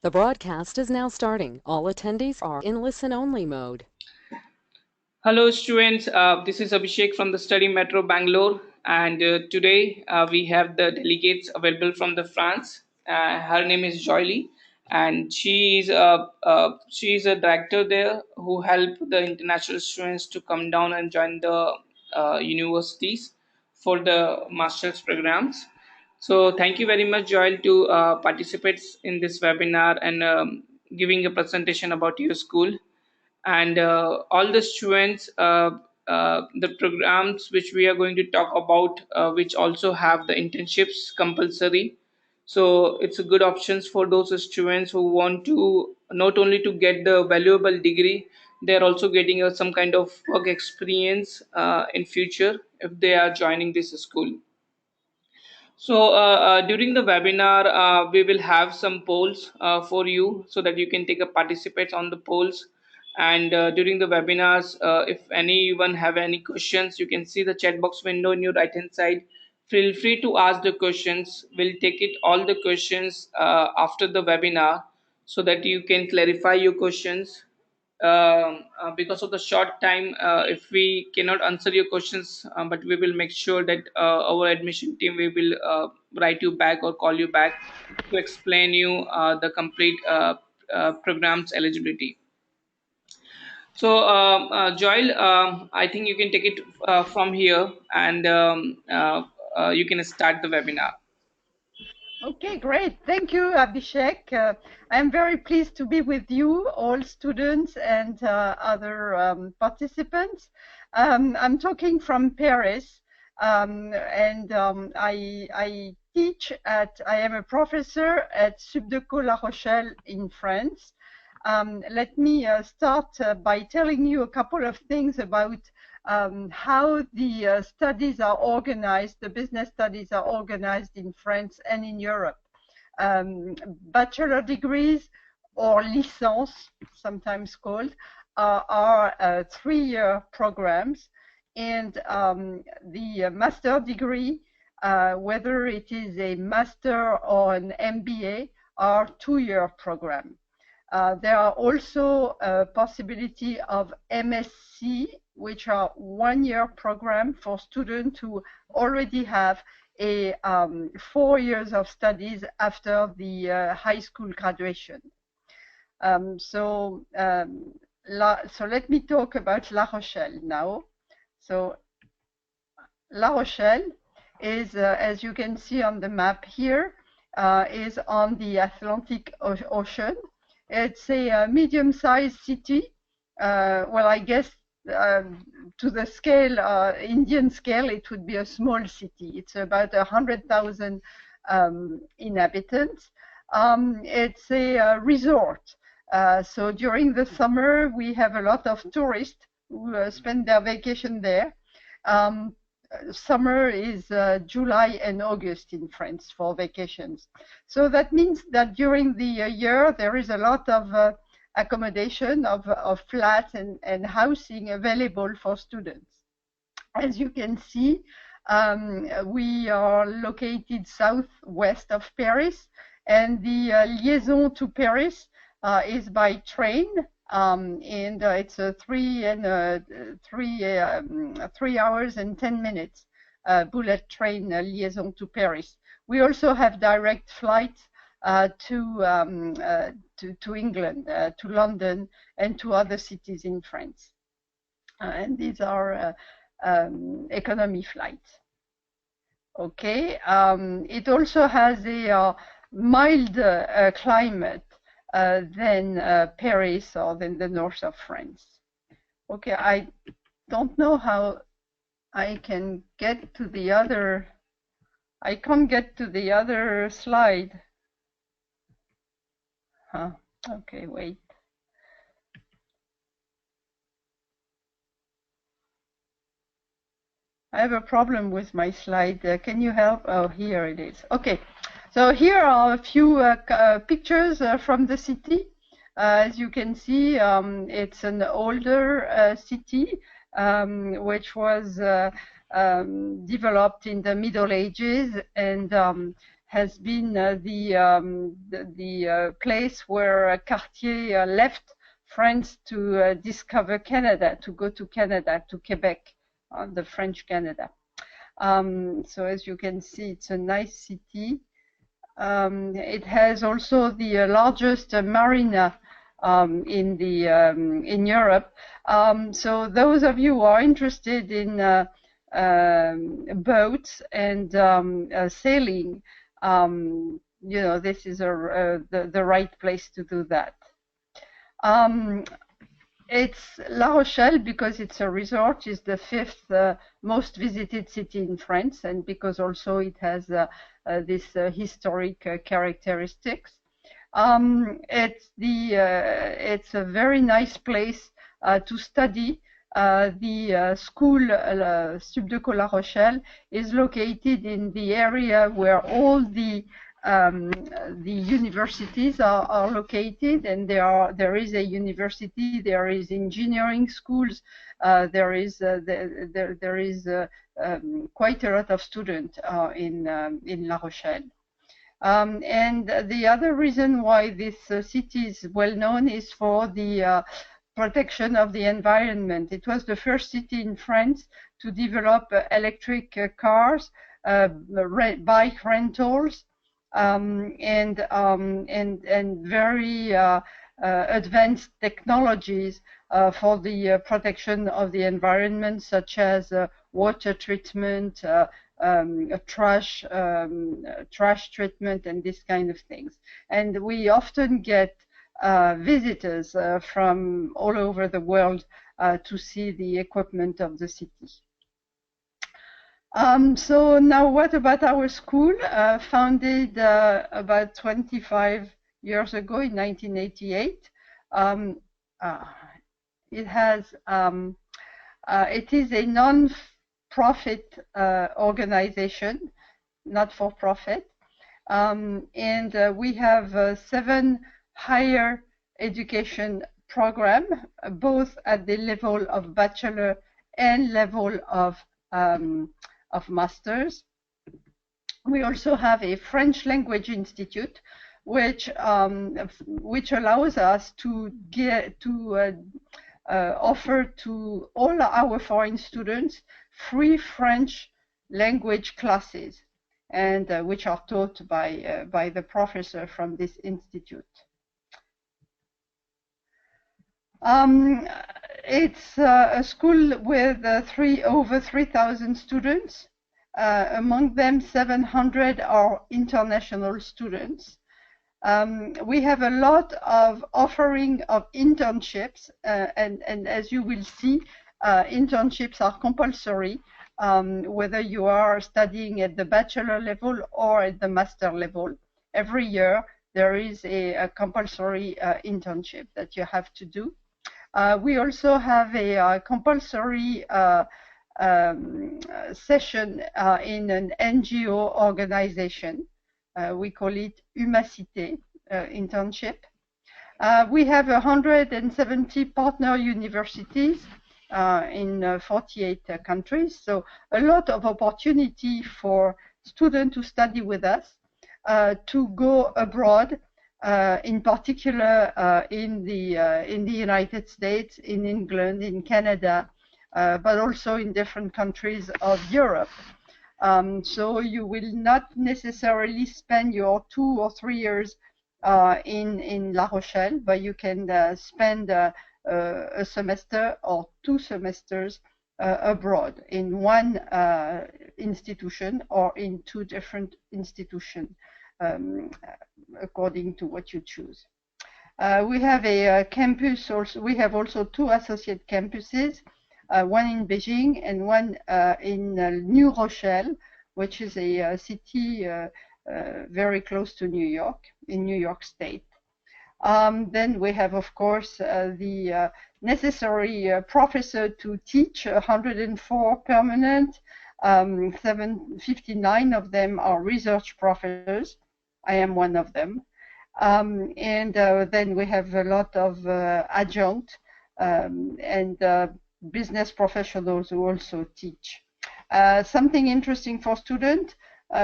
The broadcast is now starting. All attendees are in listen-only mode. Hello, students. This is Abhishek from the Study Metro Bangalore, and today we have the delegates available from the France. Her name is Joyly, and she is a director there who help the international students to come down and join the universities for the master's programs. So, thank you very much, Joel, to participate in this webinar and giving a presentation about your school and all the students the programs which we are going to talk about which also have the internships compulsory, so it's a good options for those students who want to not only to get the valuable degree, they're also getting some kind of work experience in future if they are joining this school. So during the webinar, we will have some polls for you so that you can take a participate on the polls. And during the webinars, if anyone have any questions, you can see the chat box window on your right hand side. Feel free to ask the questions. We'll take it all the questions after the webinar so that you can clarify your questions because of the short time, if we cannot answer your questions, but we will make sure that our admission team we will write you back or call you back to explain you the complete program's eligibility. So, Joel, I think you can take it from here, and you can start the webinar. Okay, great. Thank you, Abhishek. I'm very pleased to be with you, all students and other participants. I'm talking from Paris, I teach I am a professor at Subdeco La Rochelle in France. Let me start by telling you a couple of things about how the studies are organized, the business studies are organized in France and in Europe. Bachelor degrees or licence, sometimes called, are 3-year programs, and the master degree, whether it is a master or an MBA, are 2-year program. There are also a possibility of MSc, which are 1-year program for students who already have a 4 years of studies after the high school graduation. So let me talk about La Rochelle now. So La Rochelle is, as you can see on the map here, is on the Atlantic Ocean. It's a medium-sized city. Well, I guess to the scale, Indian scale, it would be a small city. It's about 100,000 inhabitants. It's a resort. So during the summer, we have a lot of tourists who spend their vacation there. Summer is July and August in France for vacations. So that means that during the year, there is a lot of accommodation of flats and housing available for students. As you can see, we are located southwest of Paris, and the liaison to Paris is by train. It's 3 hours and 10 minutes bullet train liaison to Paris. We also have direct flights to England, to London, and to other cities in France. And these are economy flights. Okay. It also has a mild climate than Paris or than the north of France. Okay, I don't know how I can get to the other. I can't get to the other slide. Huh. Okay, wait. I have a problem with my slide. Can you help? Oh, here it is. Okay. So here are a few pictures from the city. As you can see, it's an older city which was developed in the Middle Ages and has been the place where Cartier left France to discover Canada, to go to Canada, to Quebec, the French Canada. So as you can see, it's a nice city. It has also the largest marina in Europe. So those of you who are interested in boats and sailing, you know, this is the right place to do that. It's La Rochelle, because it's a resort, is the 5th most visited city in France, and because also it has this historic characteristics. It's a very nice place to study. The school Subdeco La Rochelle is located in the area where all the universities are located, and there is a university, there is engineering schools, there is quite a lot of students in La Rochelle. And the other reason why this city is well known is for the protection of the environment. It was the first city in France to develop electric cars, bike rentals, and very advanced technologies for the protection of the environment, such as water treatment, trash treatment, and this kind of things. And we often get visitors from all over the world to see the equipment of the city. So now, what about our school? Founded about 25 years ago in 1988. It is a non-profit organization, not for profit, and we have 7 higher education programs, both at the level of bachelor and level of masters. We also have a French language institute, which allows us to offer to all our foreign students free French language classes, and which are taught by the professor from this institute. It's a school with over 3,000 students. Among them, 700 are international students. We have a lot of offering of internships, and as you will see, internships are compulsory, whether you are studying at the bachelor level or at the master level. Every year, there is a compulsory internship that you have to do. We also have a compulsory session in an NGO organization. We call it Humacité internship. We have 170 partner universities in 48 countries, so a lot of opportunity for students to study with us, to go abroad, in particular in the United States, in England, in Canada, but also in different countries of Europe. So you will not necessarily spend your 2 or 3 years in La Rochelle, but you can spend a semester or 2 semesters abroad in one institution or in 2 different institutions, according to what you choose. We have a campus also. We have also 2 associate campuses, one in Beijing and one in New Rochelle, which is a city very close to New York, in New York State. Then we have, of course, the necessary professor to teach, 104 permanent, 759 of them are research professors. I am one of them. And then we have a lot of adjunct and business professionals who also teach. Something interesting for students,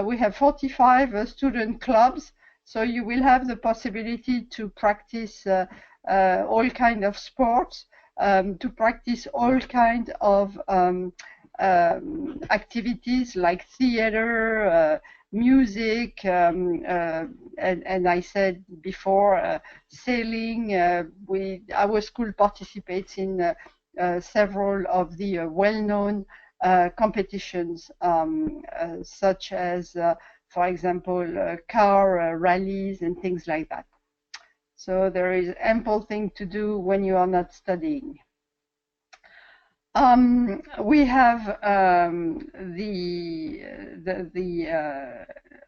We have 45 student clubs, so you will have the possibility to practice all kind of sports, to practice all kind of activities like theater, music, and I said before, sailing. Our school participates in several of the well-known competitions, such as, for example, car rallies and things like that. So there is ample thing to do when you are not studying. We have the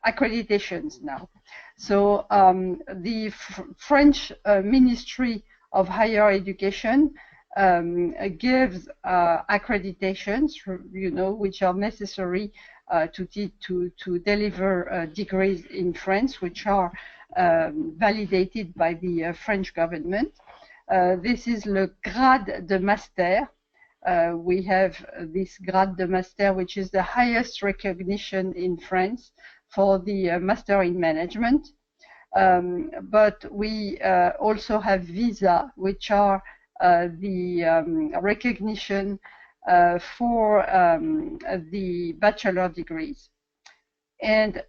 accreditations now. So the French Ministry of Higher Education gives accreditations, which are necessary to deliver degrees in France, which are validated by the French government. This is le grade de master. We have this grade de master, which is the highest recognition in France for the master in management. But we also have visa, which are the recognition for the bachelor degrees. And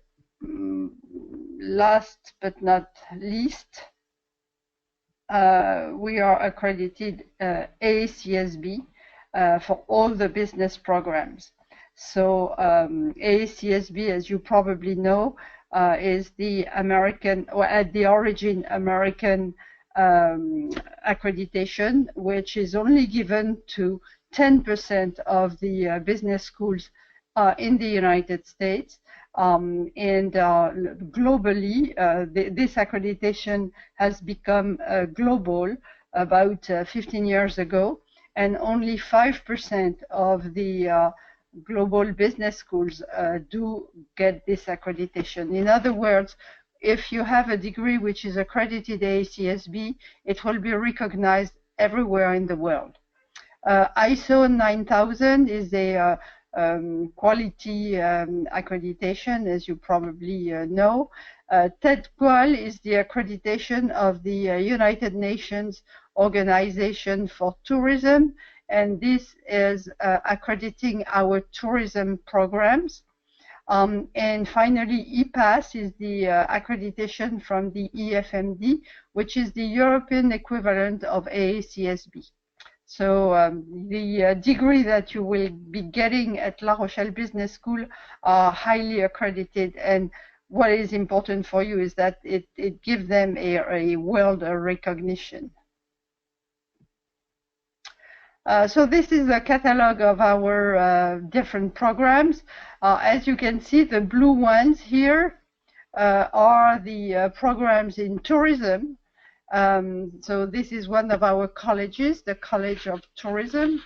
last but not least, we are accredited AACSB for all the business programs. So AACSB, as you probably know, is the American, or at the origin American accreditation, which is only given to 10% of the business schools in the United States. And globally, this accreditation has become global about 15 years ago, and only 5% of the global business schools do get this accreditation. In other words, if you have a degree which is accredited AACSB, it will be recognized everywhere in the world. ISO 9000 is a quality accreditation, as you probably know. TEDQUAL is the accreditation of the United Nations Organization for Tourism, and this is accrediting our tourism programs. And finally, EPAS is the accreditation from the EFMD, which is the European equivalent of AACSB. So the degree that you will be getting at La Rochelle Business School are highly accredited, and what is important for you is that it gives them a world recognition. So this is a catalog of our different programs. As you can see, the blue ones here are the programs in tourism. So this is one of our colleges, the College of Tourism.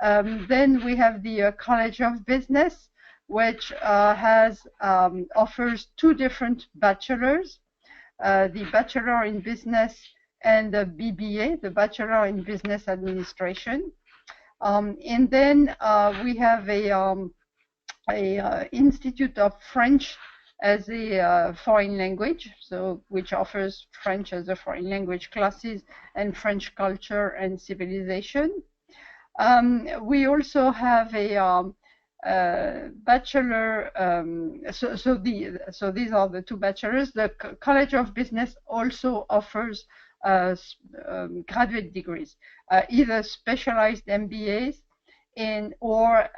Then we have the College of Business, which offers two different bachelors, the Bachelor in Business and the BBA, the Bachelor in Business Administration. And then we have a Institute of French as a foreign language, so which offers French as a foreign language classes and French culture and civilization. We also have a bachelor, so these are the two bachelors. The College of Business also offers graduate degrees, either specialized MBAs or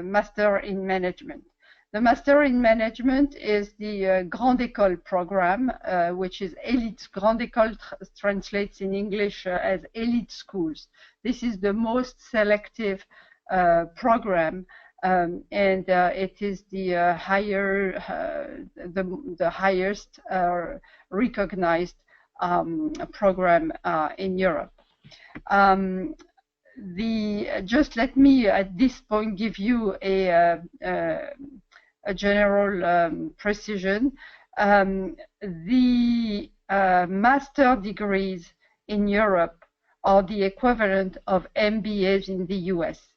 Master in Management. The Master in Management is the Grande École program, which is elite. Grande École translates in English as elite schools. This is the most selective program, and it is the highest recognized program in Europe. Just let me at this point give you a general precision. The master degrees in Europe are the equivalent of MBAs in the US.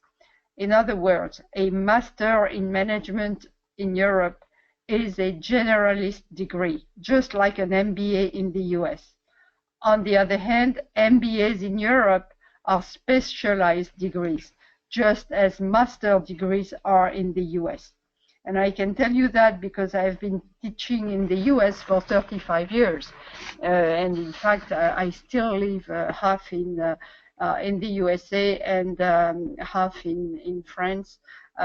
In other words, a master in management in Europe is a generalist degree, just like an MBA in the US. On the other hand, MBAs in Europe are specialized degrees, just as master degrees are in the US. And I can tell you that because I've been teaching in the US for 35 years. And in fact, I still live half in the USA and half in France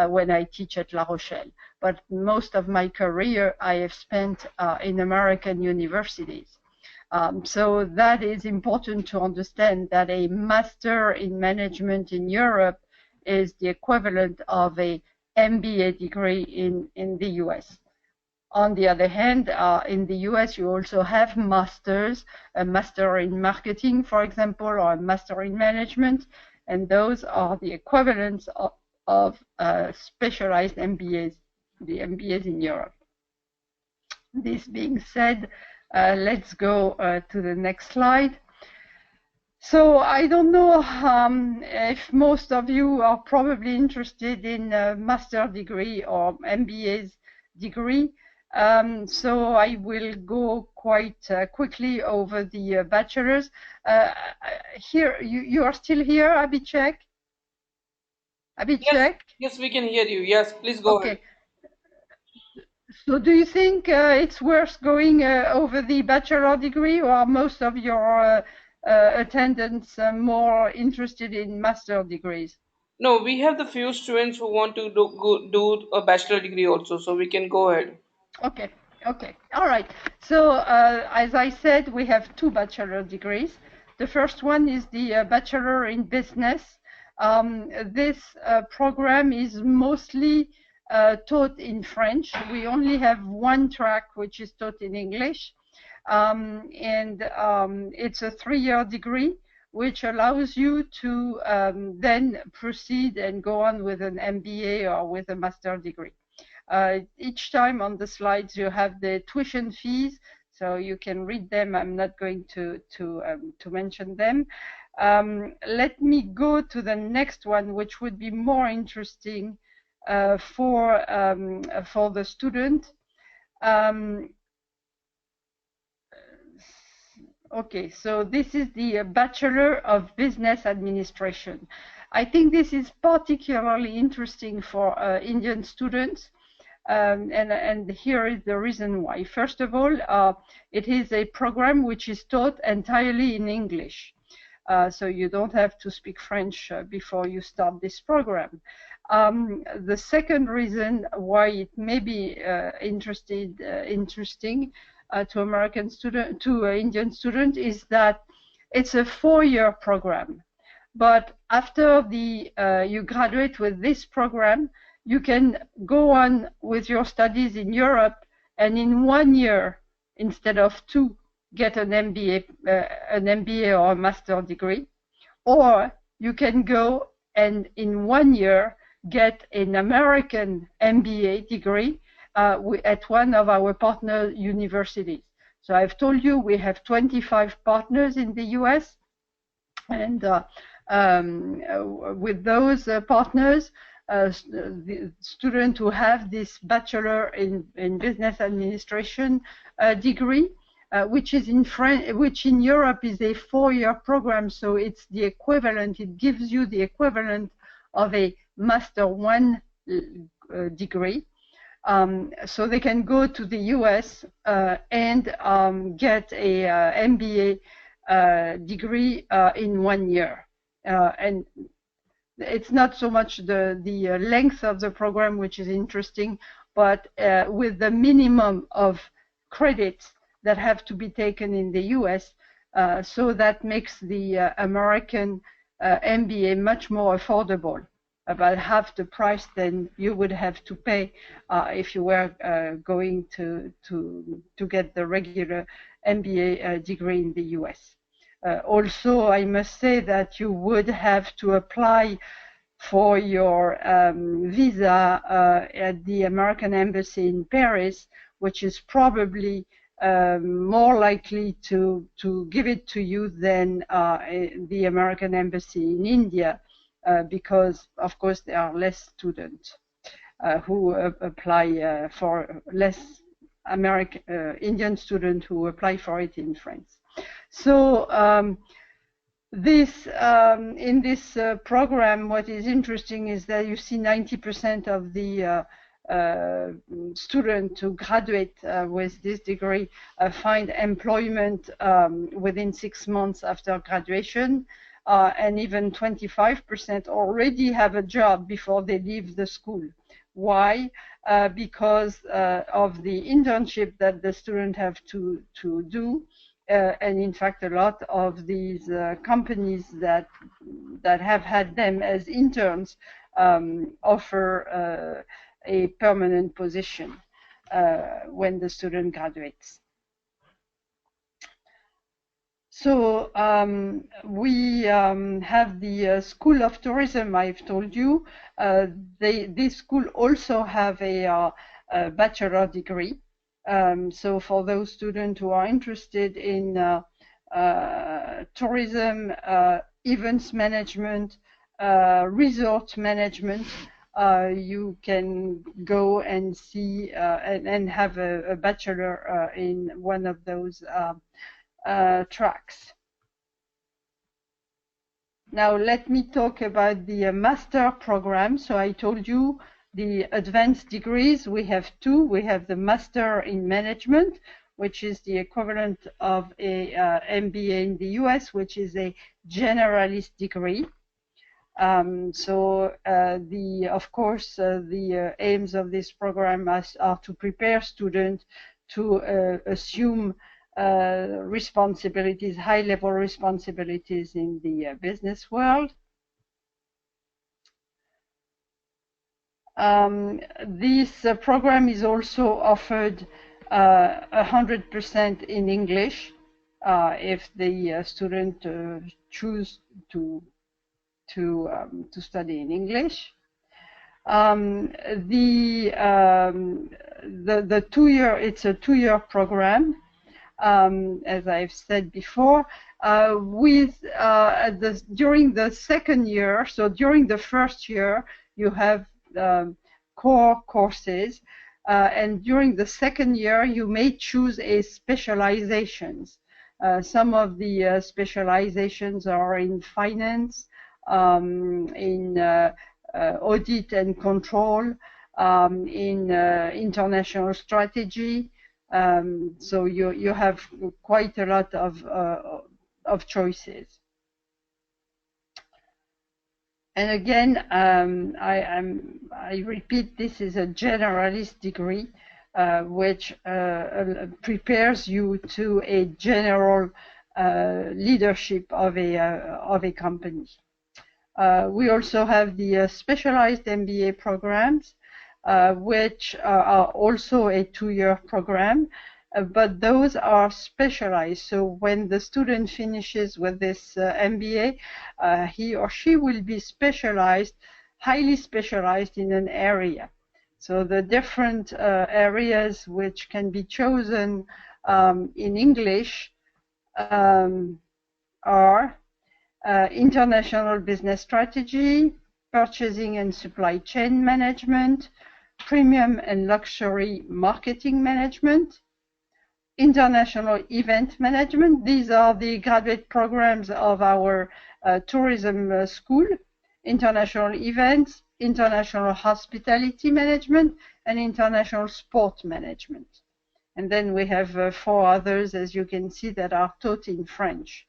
when I teach at La Rochelle. But most of my career I have spent in American universities. So that is important to understand, that a master in management in Europe is the equivalent of a MBA degree in the US. On the other hand, in the US, you also have masters, a master in marketing, for example, or a master in management, and those are the equivalents of specialized MBAs, the MBAs in Europe. This being said, let's go to the next slide. So I don't know if most of you are probably interested in a master degree or MBA's degree. So I will go quite quickly over the bachelors. Here, you are still here, Abhishek? Abhishek? Yes, we can hear you. Yes, please go ahead. So do you think it's worth going over the bachelor degree, or are most of your attendants more interested in master degrees? No, we have the few students who want to do a bachelor degree also, so we can go ahead. Okay, all right. So as I said, we have two bachelor degrees. The first one is the Bachelor in Business. This program is mostly taught in French. We only have one track which is taught in English, and it's a 3-year degree which allows you to then proceed and go on with an MBA or with a master degree. Each time on the slides you have the tuition fees, so you can read them. I'm not going to mention them. Let me go to the next one, which would be more interesting for the student. Okay, so this is the Bachelor of Business Administration. I think this is particularly interesting for Indian students, and here is the reason why. First of all, it is a program which is taught entirely in English. So you don't have to speak French before you start this program. The second reason why it may be interesting to American student, to Indian student, is that it's a 4-year program. But after you graduate with this program, you can go on with your studies in Europe, and in 1 year, instead of 2, get an MBA or a master degree. Or you can go and in 1 year get an American MBA degree at one of our partner universities. So I've told you we have 25 partners in the US, and with those partners, the students who have this Bachelor in Business Administration degree, which in Europe is a 4-year program, so it's the equivalent. It gives you the equivalent of a Master 1 degree. So they can go to the US and get a MBA degree in 1 year. And it's not so much the length of the program which is interesting, but with the minimum of credits that have to be taken in the US, so that makes the American MBA much more affordable, about half the price than you would have to pay if you were going to get the regular MBA degree in the US. Also, I must say that you would have to apply for your visa at the American Embassy in Paris, which is probably more likely to give it to you than the American Embassy in India, because of course there are less students. who apply for less American Indian students who apply for it in France. So in this program, what is interesting is that you see 90% of the students who graduate with this degree find employment within 6 months after graduation, and even 25% already have a job before they leave the school. Why? Because of the internship that the students have to do. And in fact, a lot of these companies that have had them as interns offer a permanent position when the student graduates. So we have the School of Tourism, I've told you. This school also have a bachelor degree. So for those students who are interested in tourism, events management, resort management, you can go and see and have a bachelor in one of those tracks. Now let me talk about the master program. So I told you the advanced degrees, we have two. We have the Master in Management, which is the equivalent of a MBA in the US, which is a generalist degree. Of course, the aims of this program are to prepare students to assume responsibilities, high-level responsibilities in the business world. This program is also offered 100% in English if the student choose to study in English. The 2-year, it's a 2-year program, as I've said before. During the second year, so during the first year, you have core courses, and during the second year you may choose a specializations. Some of the specializations are in finance, in audit and control, in international strategy. So you have quite a lot of choices. And again, I repeat, this is a generalist degree, which prepares you to a general leadership of a company. We also have the specialized MBA programs, which are also a 2-year program. But those are specialized. So when the student finishes with this MBA, he or she will be specialized, highly specialized in an area. So the different areas which can be chosen in English are international business strategy, purchasing and supply chain management, premium and luxury marketing management, international event management. These are the graduate programs of our tourism school: international events, international hospitality management, and international sport management. And then we have 4 others, as you can see, that are taught in French.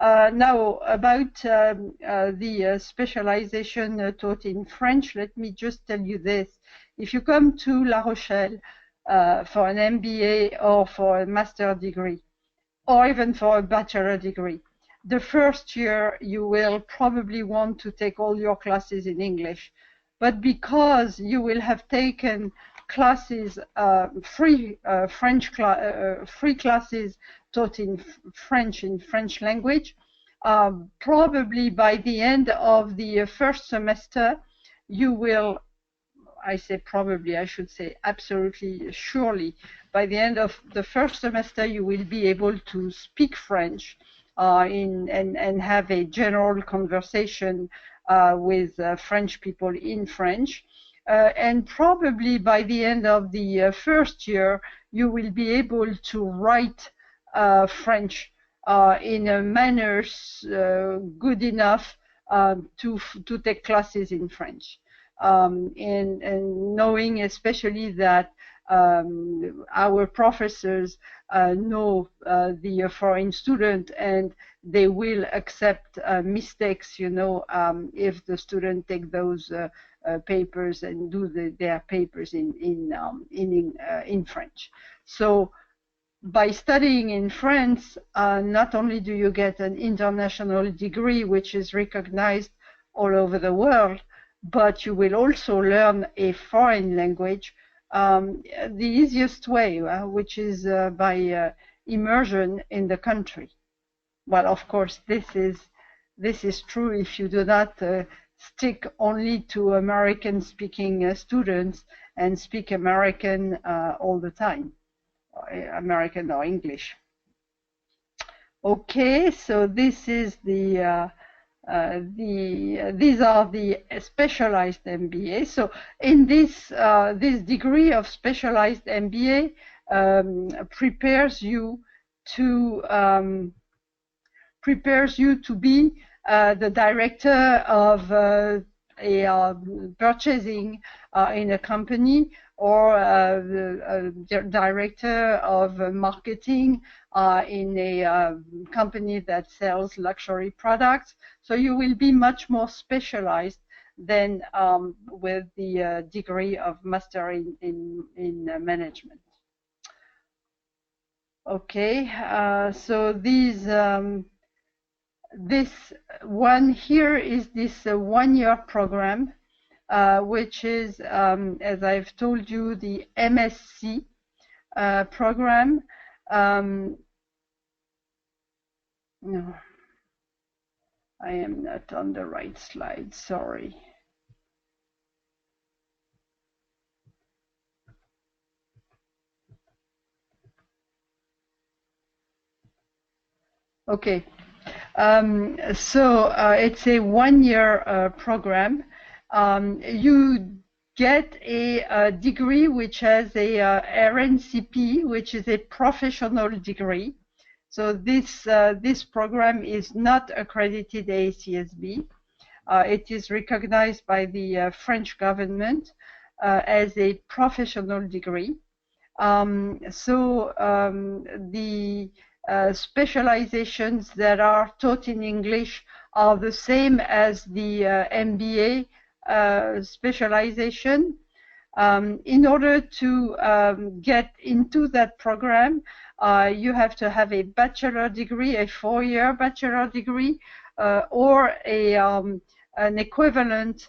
Now, about the specialization taught in French, let me just tell you this. If you come to La Rochelle for an MBA or for a master degree, or even for a bachelor degree, the first year you will probably want to take all your classes in English. But because you will have taken classes, free classes taught in French language, probably by the end of the first semester, you will, I say probably, I should say absolutely surely, by the end of the first semester, you will be able to speak French and have a general conversation with French people in French. And probably by the end of the first year, you will be able to write French in a manner good enough to take classes in French. And knowing especially that our professors know the foreign student, and they will accept mistakes, if the student take those papers and do their papers in French. So by studying in France, not only do you get an international degree, which is recognized all over the world, but you will also learn a foreign language the easiest way, which is by immersion in the country. Well, of course, this is true if you do not stick only to American-speaking students and speak American all the time, American or English. Okay, so this is these are the specialized MBA. So in this degree of specialized MBA prepares you to be the director of purchasing in a company, or the director of marketing in a company that sells luxury products. So you will be much more specialized than with the degree of master in management. Okay, so these this one here is this one-year program, which is, as I've told you, the MSc program. No, I am not on the right slide, sorry. Okay, so it's a one-year program. You get a degree which has a RNCP, which is a professional degree. So this program is not accredited ACSB. It is recognized by the French government as a professional degree. The specializations that are taught in English are the same as the MBA specialization. In order to get into that program, you have to have a bachelor degree, a 4-year bachelor degree, or an equivalent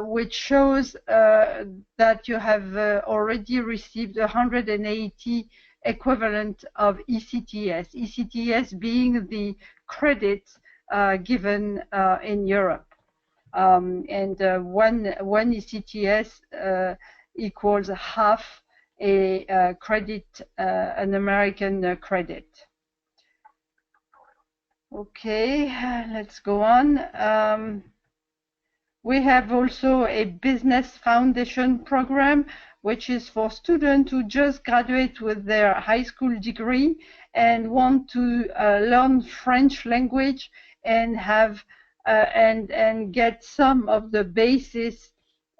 which shows that you have already received 180 equivalent of ECTS, ECTS being the credits given in Europe. One ECTS equals half a credit, an American credit. Okay, let's go on. We have also a business foundation program, which is for students who just graduate with their high school degree and want to learn French language and have and get some of the basis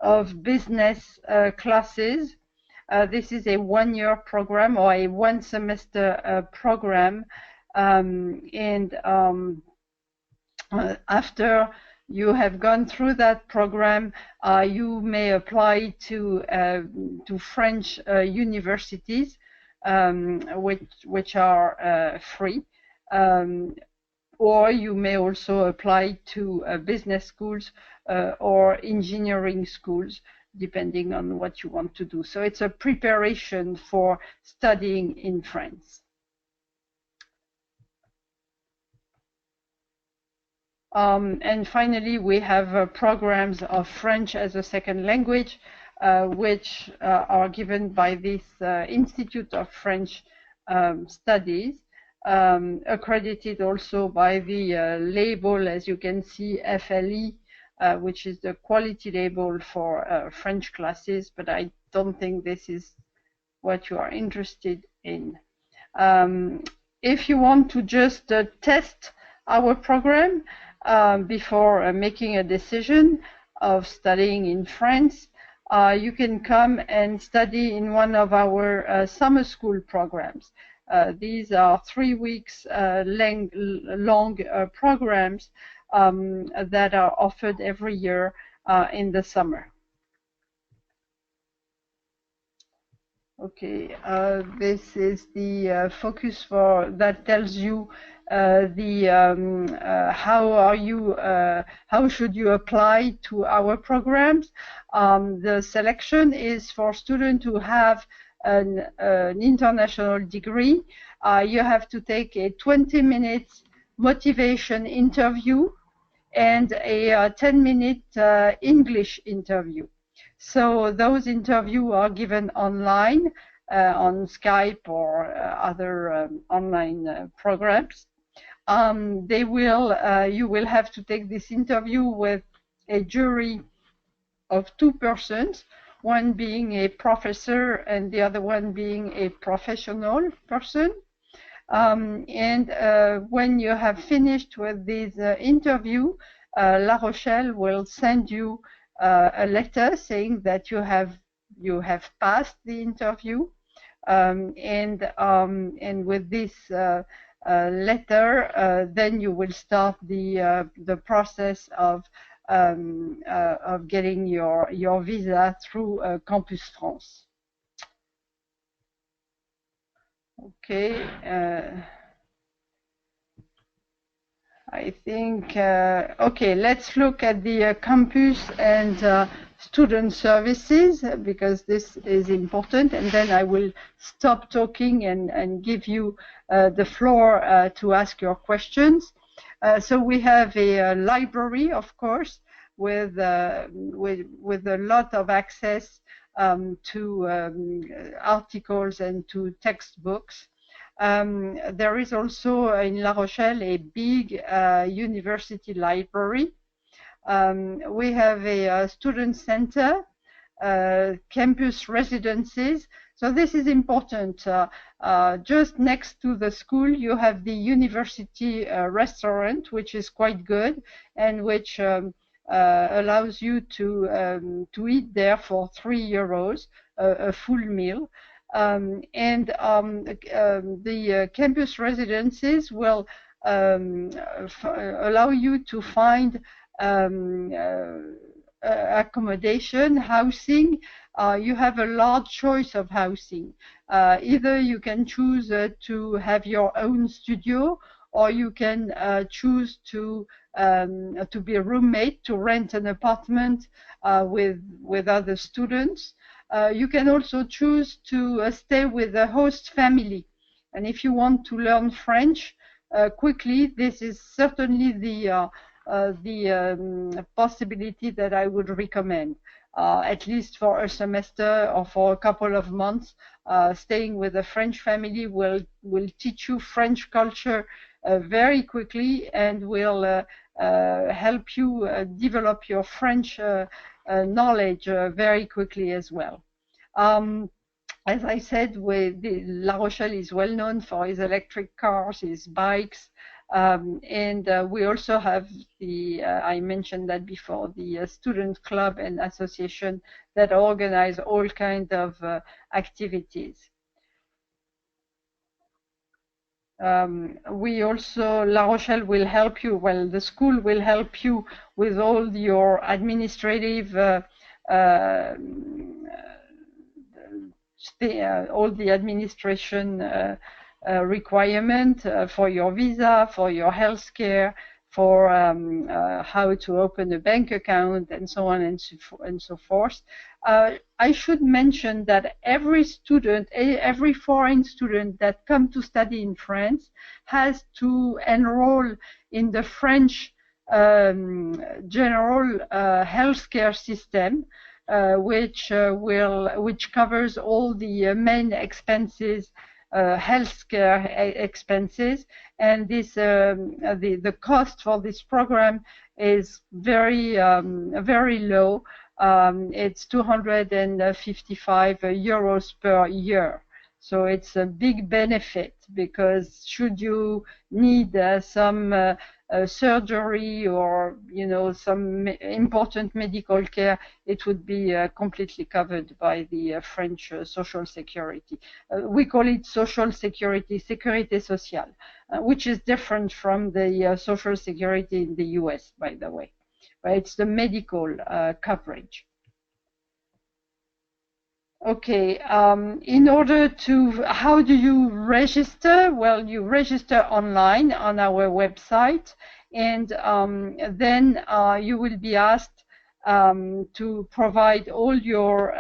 of business classes. This is a one-year program or a one-semester program, after you have gone through that program, you may apply to French universities, which are free, or you may also apply to business schools or engineering schools, depending on what you want to do. So it's a preparation for studying in France. And finally, we have programs of French as a second language, which are given by this Institute of French Studies, accredited also by the label, as you can see, FLE, which is the quality label for French classes, but I don't think this is what you are interested in. If you want to just test our program before making a decision of studying in France, you can come and study in one of our summer school programs. These are 3 weeks long programs that are offered every year in the summer. Okay, this is the focus for that tells you how should you apply to our programs. The selection is for students who have an international degree. You have to take a 20-minute motivation interview and a 10-minute English interview. So those interviews are given online on Skype or other online programs. You will have to take this interview with a jury of 2 persons, one being a professor and the other one being a professional person. When you have finished with this interview, La Rochelle will send you a letter saying that you have passed the interview, and with this letter, then you will start the process of getting your visa through Campus France. Okay. I think, okay, let's look at the campus and student services, because this is important, and then I will stop talking and give you the floor to ask your questions. So we have a library, of course, with a lot of access to articles and to textbooks. There is also in La Rochelle a big university library. We have a student center, campus residences. So this is important. Just next to the school, you have the university restaurant, which is quite good and which allows you to eat there for €3, a full meal. The campus residences will allow you to find accommodation, housing. You have a large choice of housing. Either you can choose to have your own studio, or you can choose to be a roommate, to rent an apartment with other students. You can also choose to stay with a host family. And if you want to learn French quickly, this is certainly the possibility that I would recommend. At least for a semester or for a couple of months, staying with a French family will teach you French culture very quickly, and will help you develop your French knowledge very quickly as well. As I said, La Rochelle is well known for its electric cars, its bikes, and we also have I mentioned that before, the student club and association that organize all kinds of activities. We also, La Rochelle will help you, well, the school will help you with all your administrative all the administration requirement for your visa, for your health care, for how to open a bank account, and so on and so forth. I should mention that every student, every foreign student that comes to study in France has to enroll in the French general healthcare system, which covers all the main expenses healthcare expenses, and this the cost for this program is very low. It's 255 euros per year. So it's a big benefit, because should you need some surgery or some important medical care, it would be completely covered by the French Social Security. We call it Social Security, Sécurité sociale, which is different from the Social Security in the US, by the way. It's the medical coverage. Okay, in order to, how do you register? Well, you register online on our website, and then you will be asked to provide all your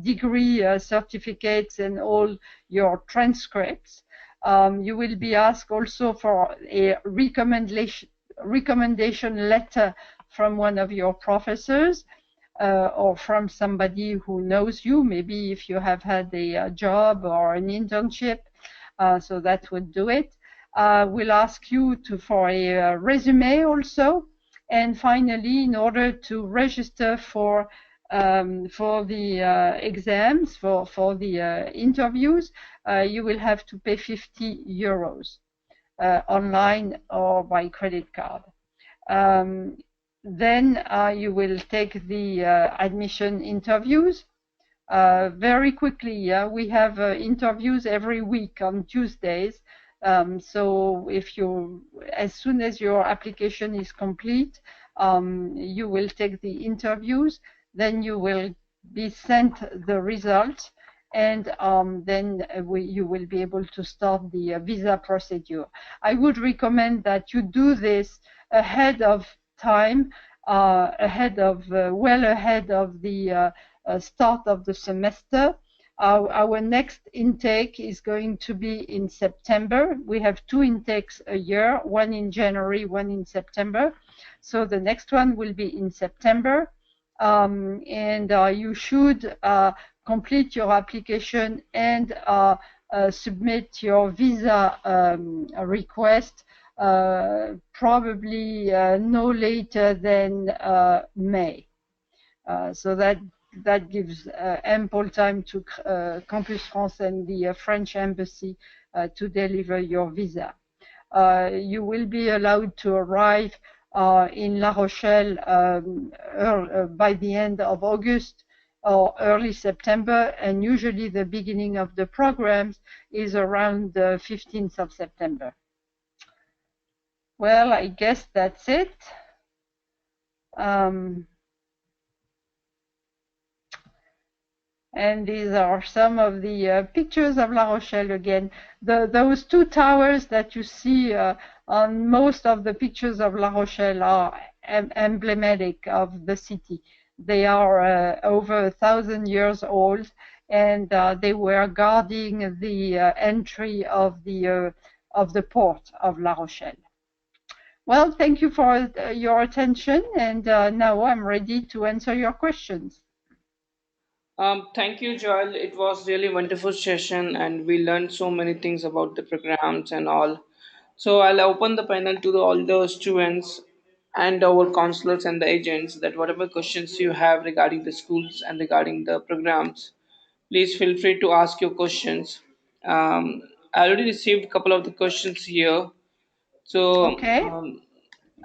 degree certificates and all your transcripts. You will be asked also for a recommendation letter from one of your professors, or from somebody who knows you, maybe if you have had a job or an internship, so that would do it. We'll ask you for a resume also. And finally, in order to register for the exams, for the interviews, you will have to pay 50 euros online or by credit card. Then you will take the admission interviews very quickly. We have interviews every week on Tuesdays. So as soon as your application is complete, you will take the interviews. Then you will be sent the results, and then you will be able to start the visa procedure. I would recommend that you do this ahead of time, well ahead of the start of the semester. Our next intake is going to be in September. We have 2 intakes a year, one in January, one in September. So the next one will be in September. And you should complete your application and submit your visa request probably no later than May. So that gives ample time to Campus France and the French Embassy to deliver your visa. You will be allowed to arrive in La Rochelle by the end of August or early September, and usually the beginning of the programs is around the 15th of September. Well, I guess that's it. And these are some of the pictures of La Rochelle again. Those 2 towers that you see on most of the pictures of La Rochelle are emblematic of the city. They are over 1,000 years old, and they were guarding the entry of the port of La Rochelle. Well, thank you for your attention, and now I'm ready to answer your questions. Thank you, Joel. It was really a wonderful session, and we learned so many things about the programs and all. So I'll open the panel to all the students and our counselors and the agents, that whatever questions you have regarding the schools and regarding the programs, please feel free to ask your questions. I already received a couple of the questions here. So Okay.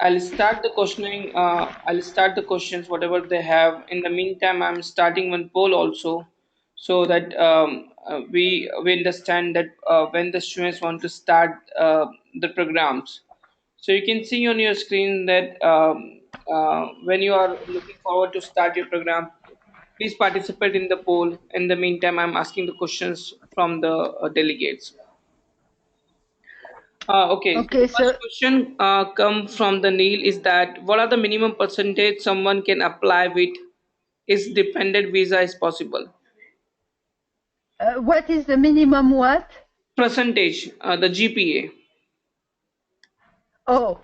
I'll start the questioning. I'll start the questions, whatever they have. In the meantime, I'm starting one poll also, so that we understand that when the students want to start the programs. So you can see on your screen that when you are looking forward to start your program, please participate in the poll. In the meantime, I'm asking the questions from the delegates. Okay, so the Okay, first so question come from the Neil is that what are the minimum percentage someone can apply with is dependent visa is possible? what is the minimum what? Percentage, the GPA. Oh,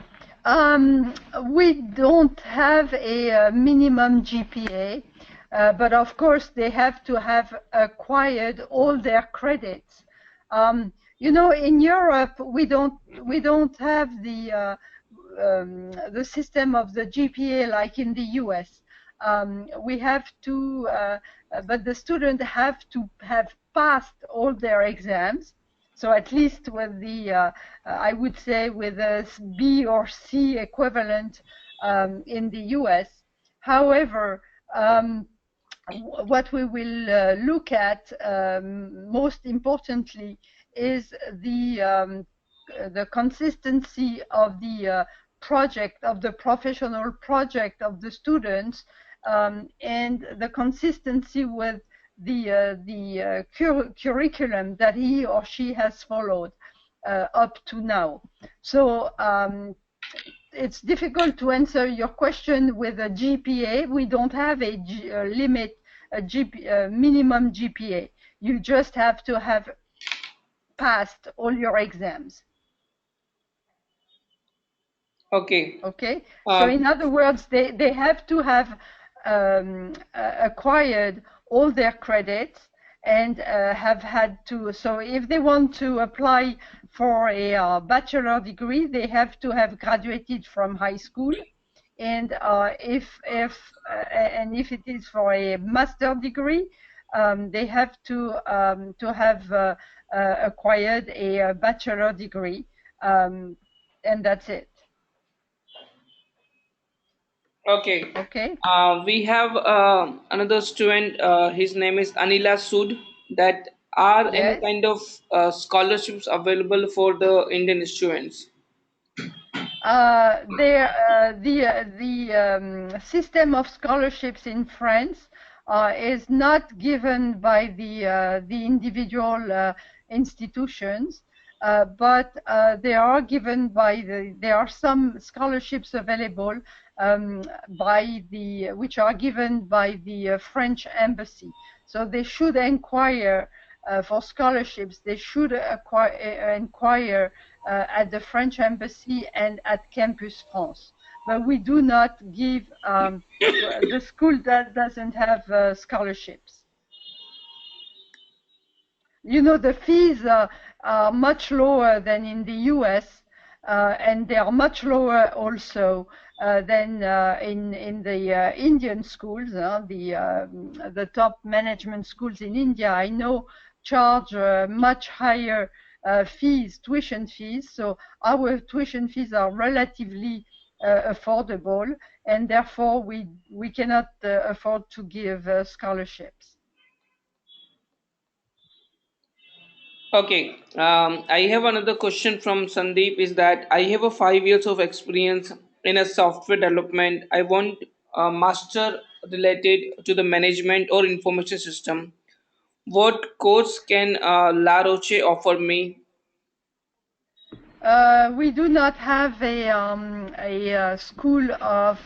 we don't have a minimum GPA, but of course they have to have acquired all their credits You know, in Europe, we don't have the system of the GPA like in the US. We have to, but the students have to have passed all their exams. So at least with the, I would say with a B or C equivalent in the US. However, what we will look at most importantly is the consistency of the project, of the professional project of the students, and the consistency with the curriculum that he or she has followed up to now. So it's difficult to answer your question with a GPA. We don't have a limit, a minimum GPA. You just have to have passed all your exams. Okay. Okay. So in other words, they have to have acquired all their credits and have had to. So if they want to apply for a bachelor degree, they have to have graduated from high school. And if it is for a master degree, they have to have acquired a bachelor degree, and that's it. Okay. Okay. We have another student. His name is Anila Sood. That are any Yes. kind of scholarships available for the Indian students? The system of scholarships in France is not given by the individual institutions, but they are given by there are some scholarships available which are given by the French embassy. So they should inquire for scholarships. They should inquire at the French embassy and at Campus France. But we do not give the school that doesn't have scholarships. You know, the fees are much lower than in the US, and they are much lower also than in the Indian schools. The top management schools in India, I know, charge much higher tuition fees. So our tuition fees are relatively affordable, and therefore we cannot afford to give scholarships. Okay, I have another question from Sandeep. Is that I have a 5 years of experience in a software development. I want a master related to the management or information system. What course can La Roche offer me? We do not have a school of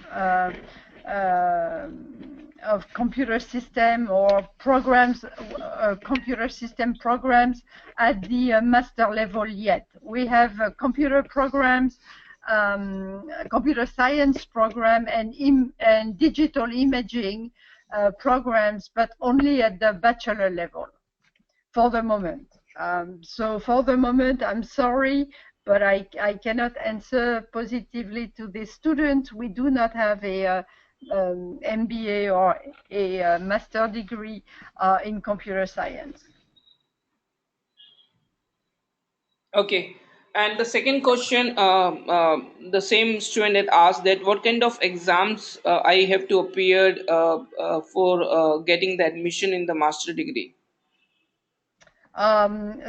computer system or programs, computer system programs at the master level yet. We have computer programs, computer science program, and digital imaging programs, but only at the bachelor level for the moment. So for the moment, I'm sorry, but I cannot answer positively to this student. We do not have a MBA or a master degree in computer science. Okay. And the second question, the same student had asked that what kind of exams I have to appear for getting the admission in the master degree.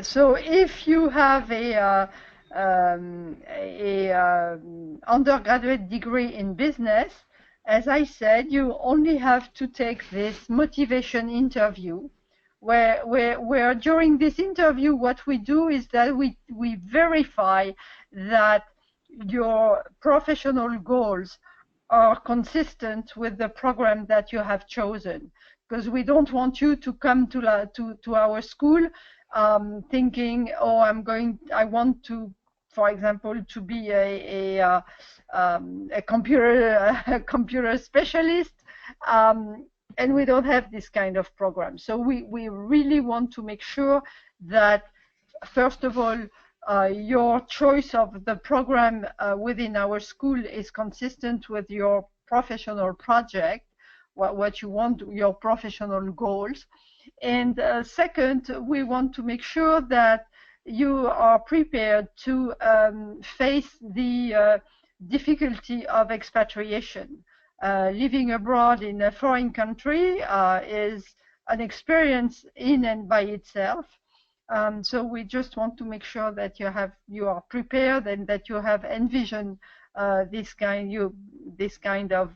So if you have a undergraduate degree in business, as I said, you only have to take this motivation interview, where during this interview, what we do is that we verify that your professional goals are consistent with the program that you have chosen, because we don't want you to come to our school thinking, oh, I want to, for example, to be a computer specialist, and we don't have this kind of program. So we really want to make sure that first of all, your choice of the program within our school is consistent with your professional project, what you want, your professional goals. And second, we want to make sure that you are prepared to face the difficulty of expatriation. Living abroad in a foreign country is an experience in and by itself. So we just want to make sure that you are prepared and that you have envisioned this kind of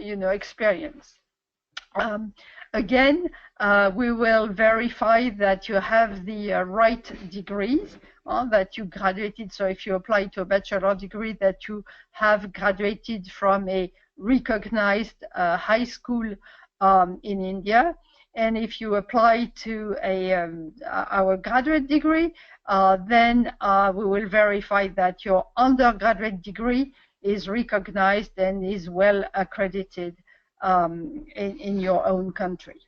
experience. Again, we will verify that you have the right degrees, that you graduated. So if you apply to a bachelor degree, that you have graduated from a recognized high school in India. And if you apply to our graduate degree, then we will verify that your undergraduate degree is recognized and is well accredited in your own country.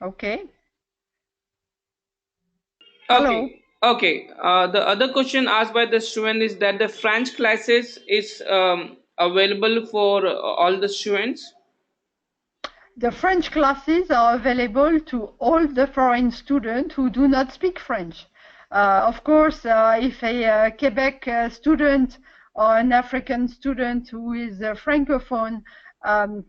Okay. Hello. Okay. The other question asked by the student is that the French classes is available for all the students. The French classes are available to all the foreign students who do not speak French. Of course, if a Quebec student or an African student who is a francophone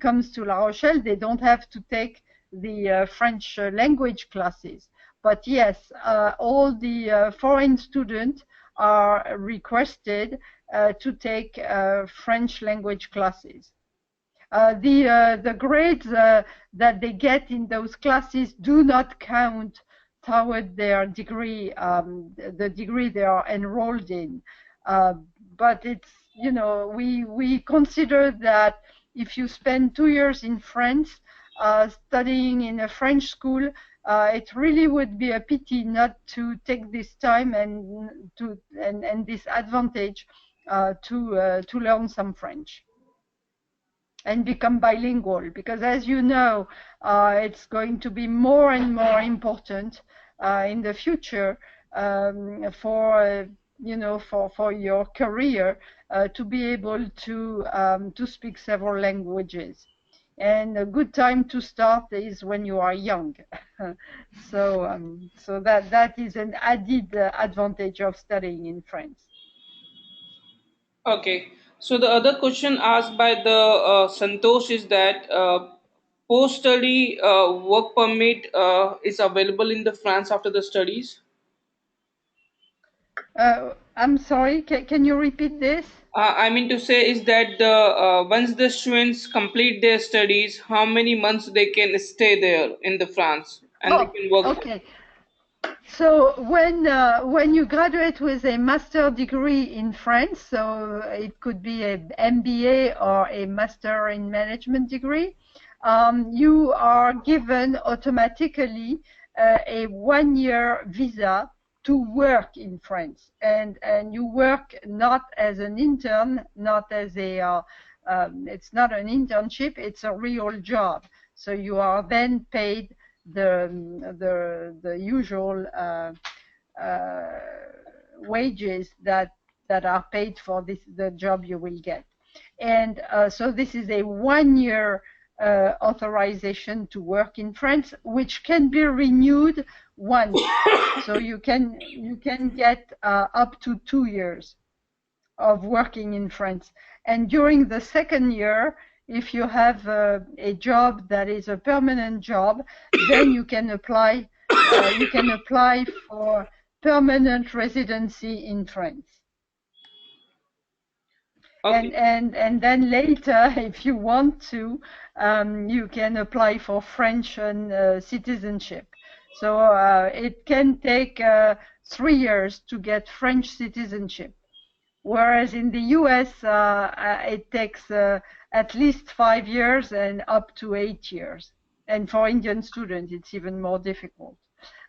comes to La Rochelle, they don't have to take the French language classes. But yes, all the foreign students are requested to take French language classes. The grades that they get in those classes do not count toward their degree, the degree they are enrolled in. But it's, we consider that if you spend 2 years in France studying in a French school, it really would be a pity not to take this time and this advantage to learn some French and become bilingual, because as you know, it's going to be more and more important in the future for your career to be able to speak several languages. And a good time to start is when you are young. So that is an added advantage of studying in France. Okay. So the other question asked by the Santosh is that post-study work permit is available in the France after the studies. I'm sorry, can you repeat this? I mean to say is that once the students complete their studies, how many months they can stay there in the France and they can work. Okay. So when you graduate with a master degree in France, so it could be an MBA or a master in management degree, you are given automatically a 1-year visa to work in France, and you work not as an intern, not as a it's not an internship, it's a real job. So you are then paid the usual wages that are paid for the job you will get. And so this is a 1-year authorization to work in France, which can be renewed once. So you can get up to 2 years of working in France. And during the second year, if you have a job that is a permanent job, then you can apply for permanent residency in France. Okay. And then later, if you want to, you can apply for French citizenship. So it can take 3 years to get French citizenship, whereas in the US it takes at least 5 years and up to 8 years. And for Indian students, it's even more difficult.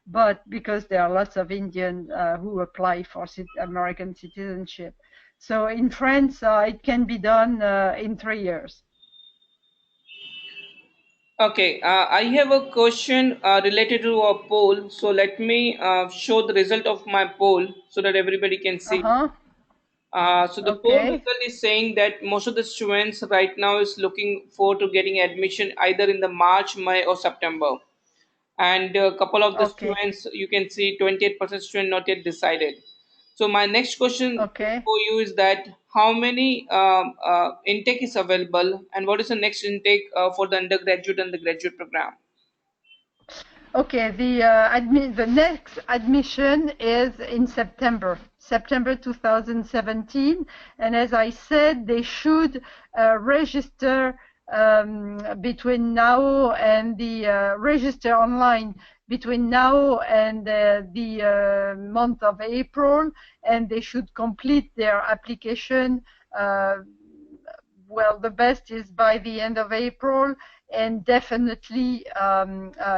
But because there are lots of Indians who apply for American citizenship. So in France, it can be done in 3 years. Okay, I have a question related to a poll. So let me show the result of my poll so that everybody can see. Uh-huh. So the poll Okay. result is saying that most of the students right now is looking forward to getting admission either in the March, May, or September. And a couple of the Okay. students, you can see 28% student not yet decided. So my next question Okay. for you is that how many intake is available, and what is the next intake for the undergraduate and the graduate program? Okay, the next admission is in September, September 2017, and as I said, they should register between now and the register online between now and the month of April, and they should complete their application. Uh, well, the best is by the end of April and definitely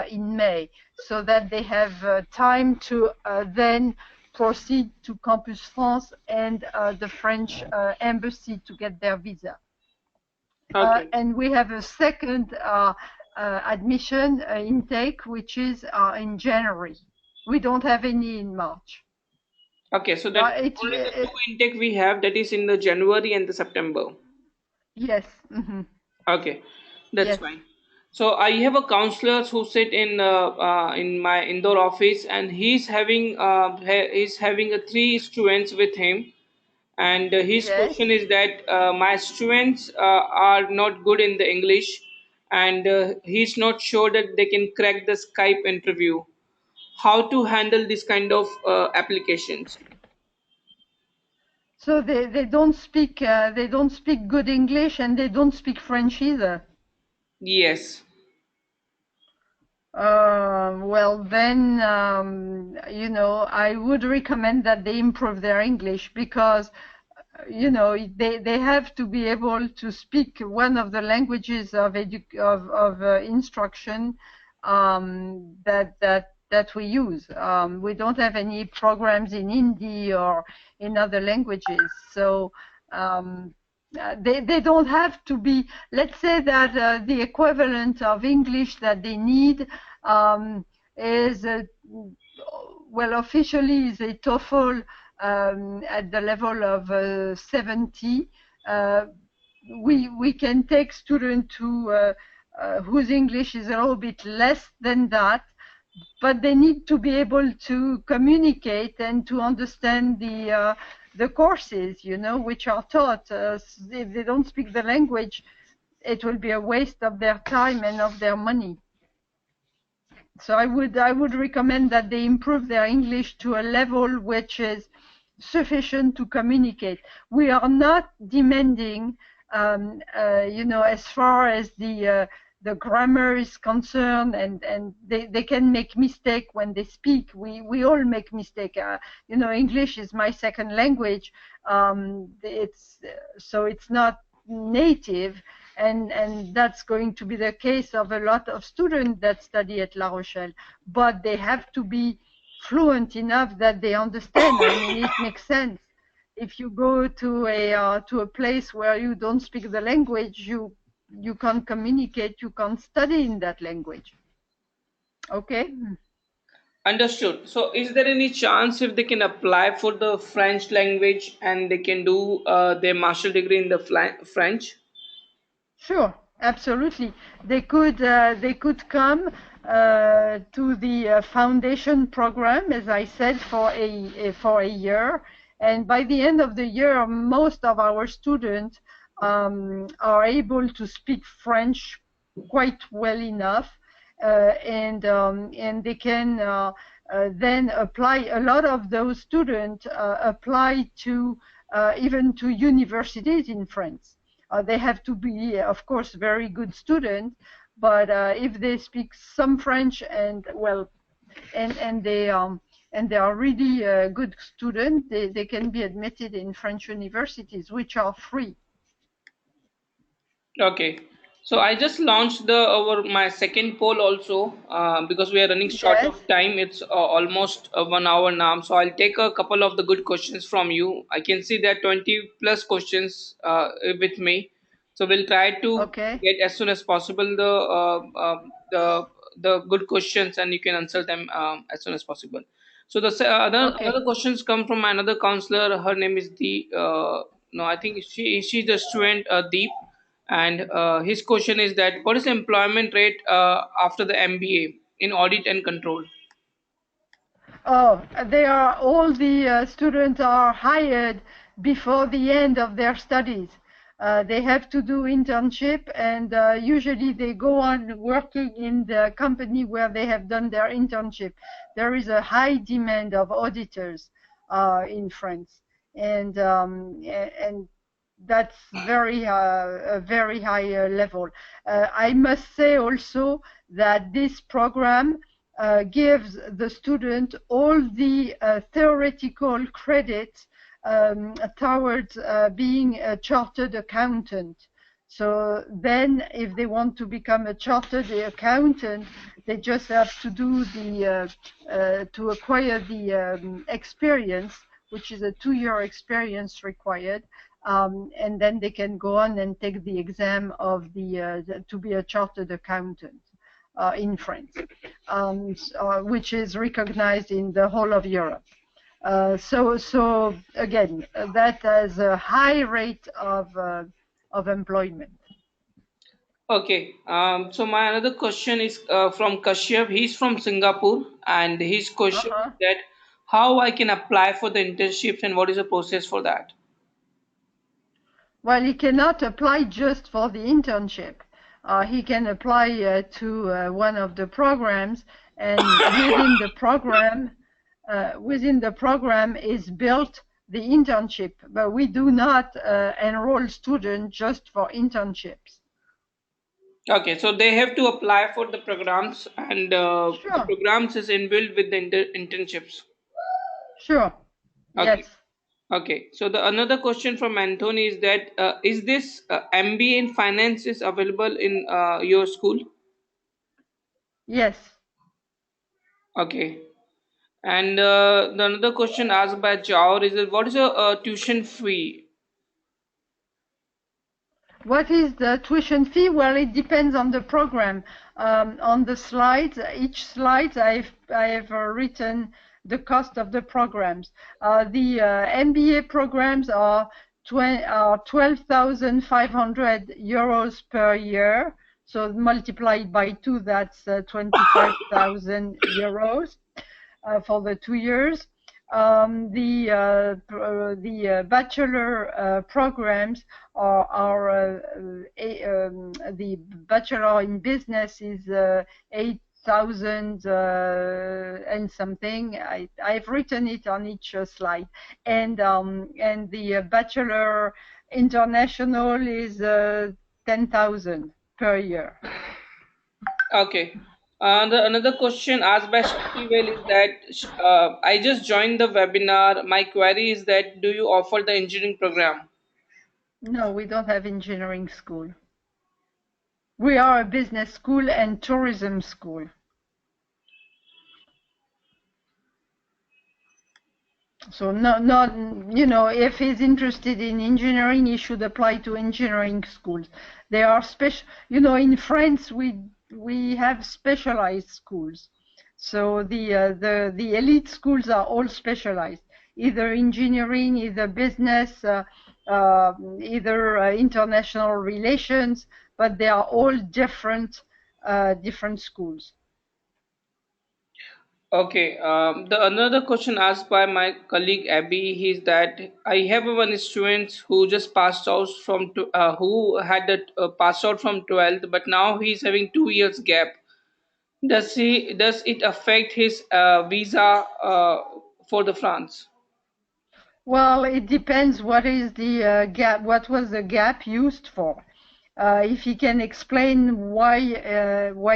in May, so that they have time to then proceed to Campus France and the French embassy to get their visa. Okay. And we have a second admission intake, which is in January. We don't have any in March. Okay, so that But only the two intake we have, that is in the January and the September. yes, mhm, Okay, that's yes, fine. So I have a counselor who sit in my indoor office, and he's having three students with him, and his yes. question is that my students are not good in the English, and he's not sure that they can crack the Skype interview. How to handle this kind of applications? So they don't speak good English and they don't speak French either. Yes. Well, then, I would recommend that they improve their English because, they have to be able to speak one of the languages of instruction that we use. We don't have any programs in Hindi or in other languages, so they don't have to be. Let's say that the equivalent of English that they need is well, officially is a TOEFL at the level of 70. Uh, we can take students whose English is a little bit less than that, but they need to be able to communicate and to understand the courses, which are taught. If they don't speak the language, it will be a waste of their time and of their money. So I would recommend that they improve their English to a level which is sufficient to communicate. We are not demanding, as far as the grammar is concerned, and they can make mistake when they speak. We all make mistake. English is my second language. It's not native, and that's going to be the case of a lot of students that study at La Rochelle, but they have to be fluent enough that they understand. I mean, it makes sense. If you go to a place where you don't speak the language, you can't communicate, you can't study in that language. Okay. Understood. So, is there any chance if they can apply for the French language and they can do their master degree in the French? Sure, absolutely. They could come to the foundation program, as I said, for a year, and by the end of the year, most of our students are able to speak French quite well enough, and they can then apply. A lot of those students apply to even to universities in France. They have to be, of course, very good students, but if they speak some French and well, and they are really good students, they can be admitted in French universities, which are free. Okay. So I just launched the over my second poll also because we are running short Yes. of time. It's almost 1 hour now. So I'll take a couple of the good questions from you. I can see there are 20 plus questions with me. So we'll try to Okay. get as soon as possible the good questions, and you can answer them as soon as possible. So Okay. another questions come from another counselor. Her name is the no, I think she's the student Deep, and his question is that what is the employment rate after the MBA in audit and control? Oh, they are all the students are hired before the end of their studies. They have to do internship, and usually they go on working in the company where they have done their internship. There is a high demand of auditors in France, and that's a very high level. I must say also that this program gives the student all the theoretical credits towards being a chartered accountant. So then, if they want to become a chartered accountant, they just have to do to acquire the experience, which is a 2-year experience required, and then they can go on and take the exam of to be a chartered accountant in France, which is recognized in the whole of Europe. So again, that has a high rate of employment. Okay. So my another question is from Kashyap. He's from Singapore, and his question is Uh-huh. that how I can apply for the internships and what is the process for that? Well, he cannot apply just for the internship. He can apply to one of the programs, and within the program is built the internship. But we do not enroll students just for internships. Okay, so they have to apply for the programs, and the Sure, programs is inbuilt with the internships. sure, Okay. yes, Okay. So the another question from Anthony is that is this MBA in finance is available in your school? yes. Okay. And the another question asked by Jaur is that what is your tuition fee? What is the tuition fee? Well, it depends on the program. On the slides, each slide, I have written the cost of the programs. The MBA programs are 12,500 euros per year. So multiplied by 2, that's 25,000 euros for the 2 years. The bachelor programs the bachelor in business is 8,000 and something. I've written it on each slide, and the bachelor international is 10,000 per year. Okay. Another question asked by Shaktivel is that I just joined the webinar. My query is that do you offer the engineering program? No, we don't have engineering school. We are a business school and tourism school. So if he's interested in engineering, he should apply to engineering schools. They are special. In France, we have specialized schools. So the elite schools are all specialized, either engineering, either business, either international relations, but they are all different schools. Okay. The another question asked by my colleague Abby is that I have one student who just passed out who had passed out from 12th, but now he's having 2 years gap. Does it affect his visa for the France? Well, it depends what is the gap, what was the gap used for. If he can explain why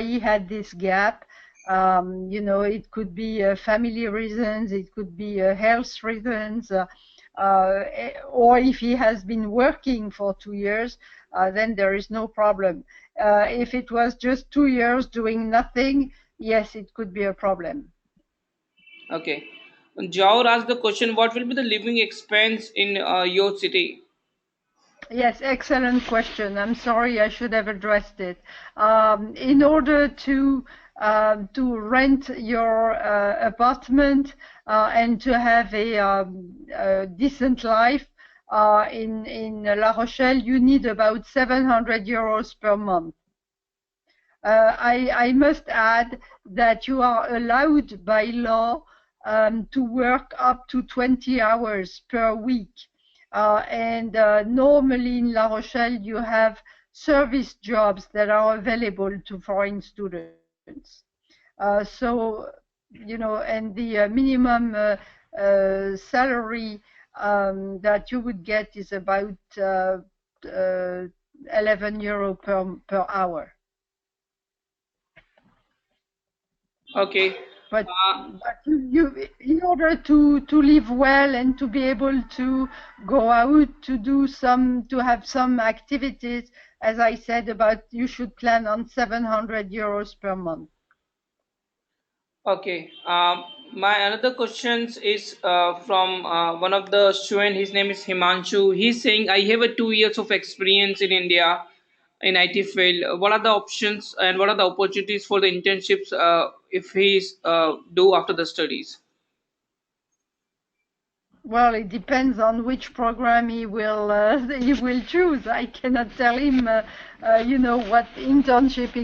he had this gap, it could be family reasons, it could be health reasons, or if he has been working for 2 years, then there is no problem. If it was just 2 years doing nothing, yes, it could be a problem. Okay. Jaur asked the question, what will be the living expense in your city? Yes, excellent question. I'm sorry, I should have addressed it. In order to rent your apartment and to have a decent life in La Rochelle, you need about 700 euros per month. I must add that you are allowed by law to work up to 20 hours per week. And normally in La Rochelle, you have service jobs that are available to foreign students. So, and the minimum salary that you would get is about 11 euro per hour. Okay. But Uh, in order to live well and to be able to go out to have some activities, as I said about, you should plan on 700 euros per month. Okay. My another questions is from one of the student. His name is Himanshu. He's saying, I have a 2 years of experience in India in IT field. What are the options and what are the opportunities for the internships if he's do after the studies? Well, it depends on which program he will he will choose. I cannot tell him, what internship he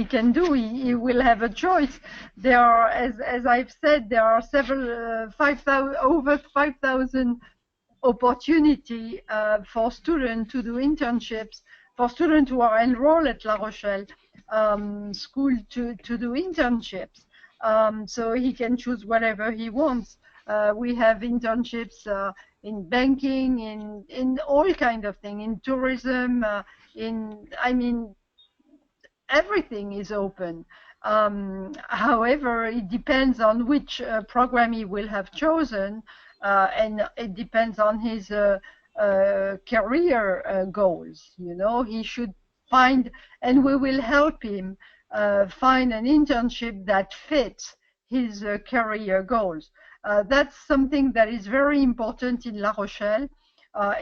can do. He will have a choice. There are, as I've said, there are several 5,000 over 5,000 opportunity for students to do internships, for students who are enrolled at La Rochelle school to do internships. So he can choose whatever he wants. We have internships in banking, in all kind of thing, in tourism, everything is open. However, it depends on which program he will have chosen, and it depends on his career goals. He should find, and we will help him find an internship that fits his career goals. That's something that is very important in La Rochelle,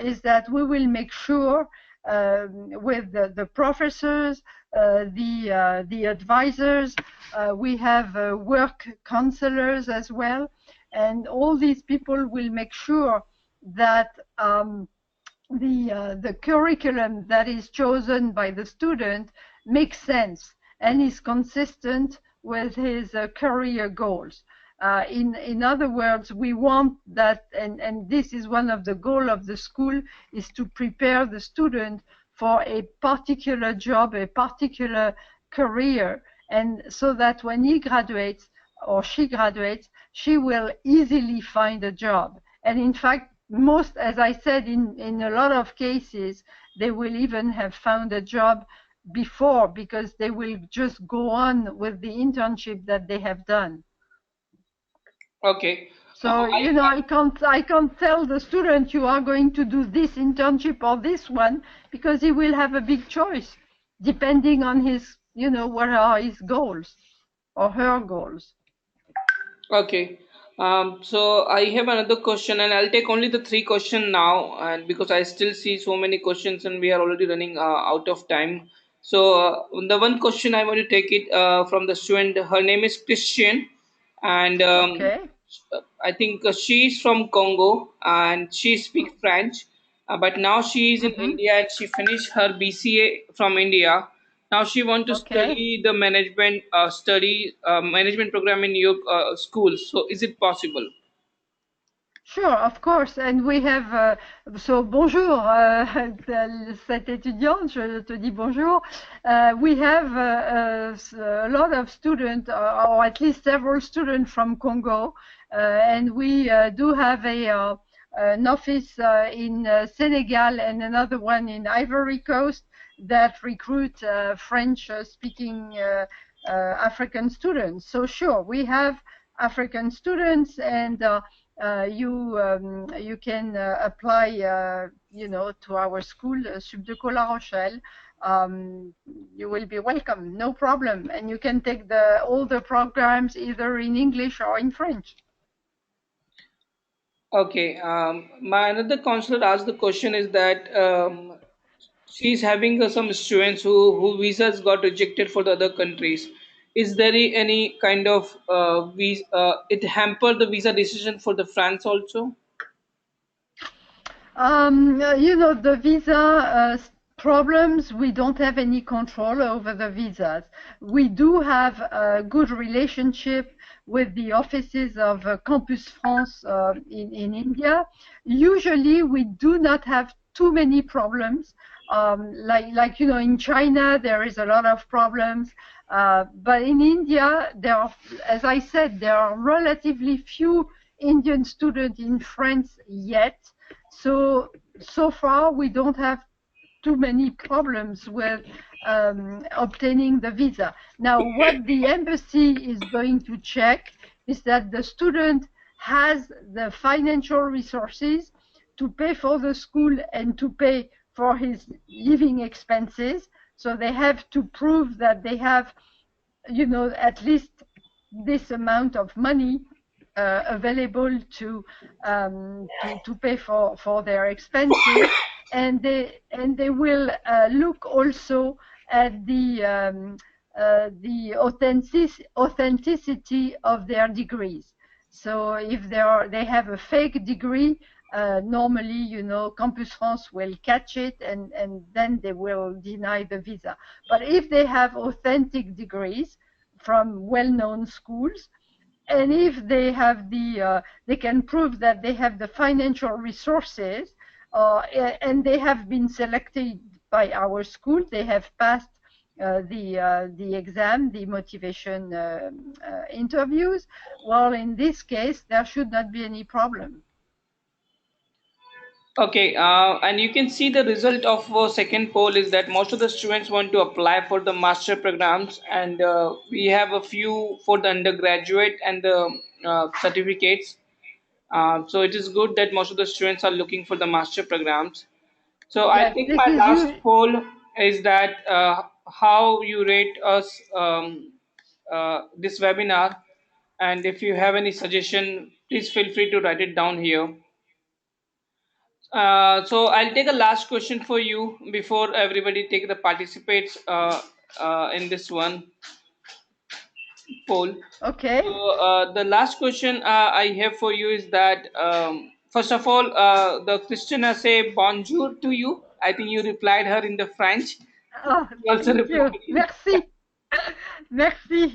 is that we will make sure with the professors, the advisors, we have work counselors as well, and all these people will make sure that the curriculum that is chosen by the student makes sense and is consistent with his career goals. In other words, we want that, and this is one of the goals of the school, is to prepare the student for a particular job, a particular career, and so that when he graduates or she graduates, she will easily find a job. And in fact, most, as I said, in a lot of cases, they will even have found a job before, because they will just go on with the internship that they have done. Okay. So, I can't tell the student you are going to do this internship or this one, because he will have a big choice depending on his, what are his goals or her goals. Okay. So I have another question, and I'll take only the three question now, and because I still see so many questions, and we are already running out of time. So the one question I want to take it from the student. Her name is Christian, and Okay, I think she's from Congo, and she speaks French. But now she is in mm-hmm. India, and she finished her BCA from India. Now she want to Okay. study the management program in your school. So is it possible? Sure, of course. And we have, so bonjour, cette étudiante, je te dis bonjour. We have a lot of students, or at least several students from Congo, and we do have an office in Senegal and another one in Ivory Coast that recruit French-speaking African students. So sure, we have African students, and you can apply, to our school, Subdeco La Rochelle. You will be welcome, no problem, and you can take all the programs either in English or in French. Okay. My another counselor asked the question is that she's having some students who visas got rejected for the other countries. Is there any kind of visa? It hamper the visa decision for the France also? The visa problems, we don't have any control over the visas. We do have a good relationship with the offices of Campus France in India. Usually, we do not have too many problems. In China, there is a lot of problems. But in India, as I said, there are relatively few Indian students in France yet. So far, we don't have too many problems with obtaining the visa. Now, what the embassy is going to check is that the student has the financial resources to pay for the school and to pay for his living expenses. So they have to prove that they have, at least this amount of money available to pay for their expenses, and they will look also at the authenticity of their degrees. So if they have a fake degree, normally, Campus France will catch it, and then they will deny the visa. But if they have authentic degrees from well-known schools, and if they can prove that they have the financial resources, and they have been selected by our school, they have passed the exam, the motivation interviews. Well, in this case, there should not be any problem. Okay, and you can see the result of second poll is that most of the students want to apply for the master programs, and we have a few for the undergraduate and the certificates. So it is good that most of the students are looking for the master programs. So I Yes, think this my is last you. poll is that how you rate us this webinar, and if you have any suggestion, please feel free to write it down here. So I'll take a last question for you before everybody take the participates in this one poll. Okay. So the last question I have for you is that first of all, the Christiana say bonjour to you. I think you replied her in the French. Oh, She also thank you. replied you. Merci. Merci.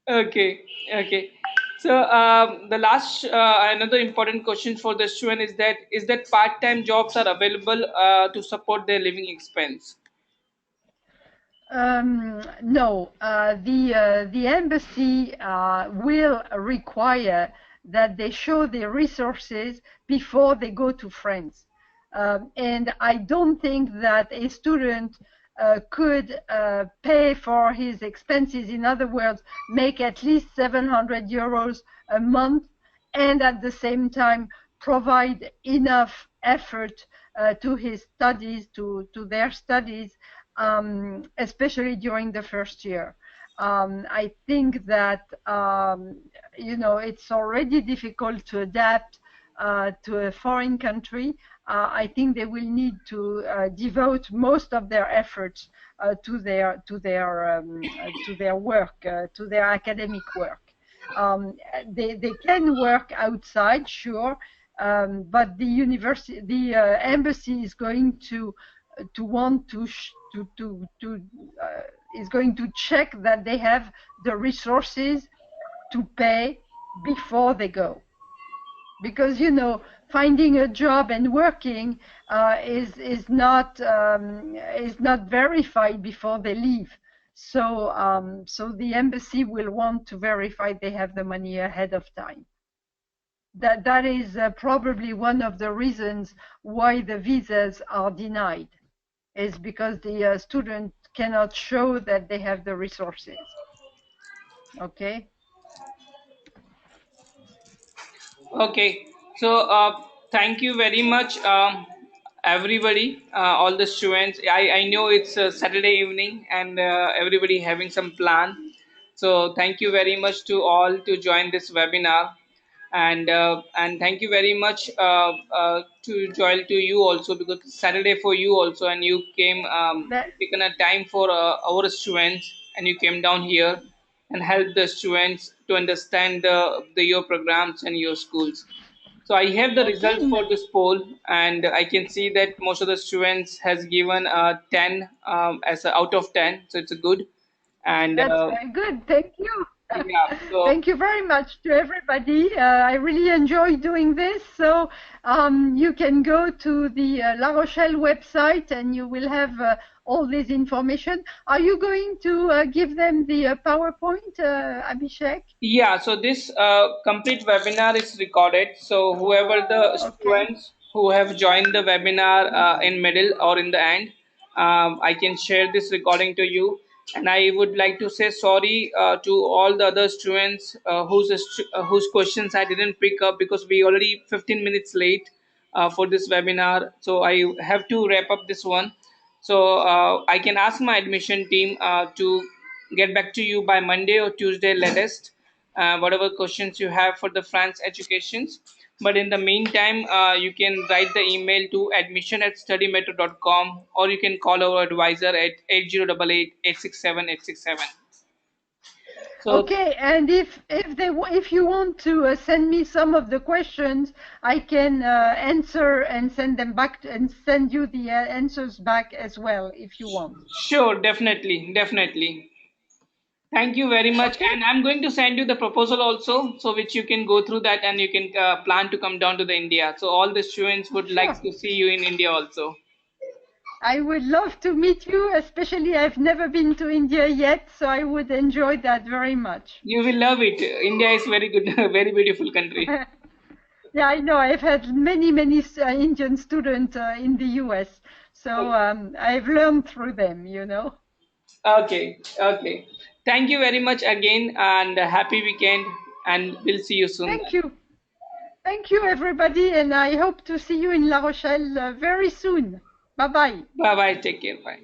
Okay, okay. So the last another important question for the student is that part-time jobs are available to support their living expense. No, the embassy will require that they show their resources before they go to France. And I don't think that a student could pay for his expenses, in other words, make at least 700 euros a month, and at the same time provide enough effort to his studies, to their studies, especially during the first year. I think that it's already difficult to adapt to a foreign country. I think they will need to devote most of their efforts to their work, to their academic work. They can work outside, sure, but the embassy is going to want to is going to check that they have the resources to pay before they go, because finding a job and working is not verified before they leave. So the embassy will want to verify they have the money ahead of time. That is probably one of the reasons why the visas are denied, is because the student cannot show that they have the resources. Okay. Okay, so thank you very much, everybody, all the students. I know it's a Saturday evening and everybody having some plan. So thank you very much to all to join this webinar. And thank you very much to Joel, to you also, because it's Saturday for you also, and you came That taken a time for our students, and you came down here and helped the students to understand the your programs and your schools. So I have the okay. results for this poll, and I can see that most of the students has given 10 as a out of 10, so it's a good. And That's very good. Thank you. yeah, so Thank you very much to everybody. I really enjoy doing this. So you can go to the La Rochelle website and you will have all this information. Are you going to give them the PowerPoint, Abhishek? yeah, so this complete webinar is recorded. So whoever the Okay. students who have joined the webinar in middle or in the end, I can share this recording to you. And I would like to say sorry to all the other students whose questions I didn't pick up, because we already 15 minutes late for this webinar. So I have to wrap up this one. So I can ask my admission team to get back to you by Monday or Tuesday latest, whatever questions you have for the France educations. But in the meantime, you can write the email to admission@studymethod.com, or you can call our advisor at 8088 867 867. So Okay, and if you want to send me some of the questions, I can answer and send them back and send you the answers back as well if you want. sure, definitely, definitely. Thank you very much. Okay, And I'm going to send you the proposal also, so which you can go through that, and you can plan to come down to the India. So all the students would like sure. to see you in India also. I would love to meet you, especially I've never been to India yet, so I would enjoy that very much. You will love it. India is very good, very beautiful country. Yeah, I know. I've had many Indian students in the US, so I've learned through them, you know. Okay, okay. Thank you very much again, and happy weekend, and we'll see you soon. Thank you. Thank you, everybody, and I hope to see you in La Rochelle very soon. Bye bye. Bye bye. Take care. Bye.